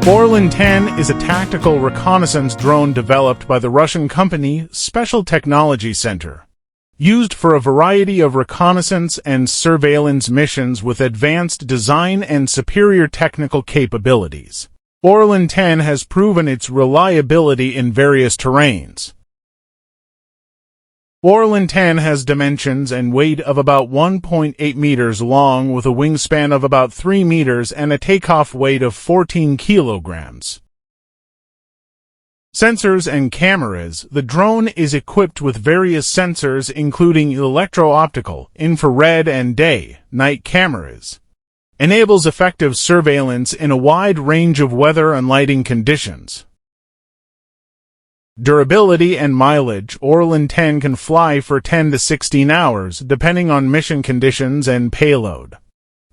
Orlan-10 is a tactical reconnaissance drone developed by the Russian company Technology Center, used for a variety of reconnaissance and surveillance missions with advanced design and superior technical capabilities. Orlan-10 has proven its reliability in various terrains. Orlan-10 has dimensions and weight of about 1.8 meters long with a wingspan of about 3 meters and a takeoff weight of 14 kilograms. Sensors and cameras. The drone is equipped with various sensors including electro-optical, infrared and day-night cameras. Enables effective surveillance in a wide range of weather and lighting conditions. Durability and mileage. Orlan-10 can fly for 10 to 16 hours, depending on mission conditions and payload.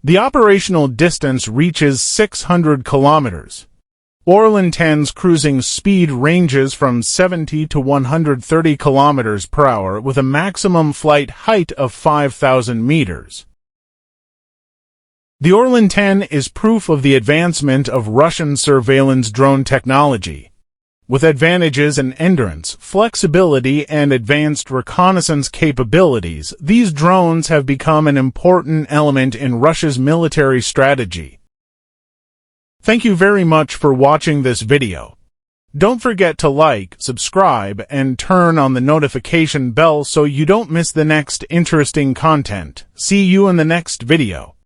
The operational distance reaches 600 kilometers. Orlan-10's cruising speed ranges from 70 to 130 kilometers per hour with a maximum flight height of 5,000 meters. The Orlan-10 is proof of the advancement of Russian surveillance drone technology. With advantages in endurance, flexibility, and advanced reconnaissance capabilities, these drones have become an important element in Russia's military strategy. Thank you very much for watching this video. Don't forget to like, subscribe, and turn on the notification bell so you don't miss the next interesting content. See you in the next video.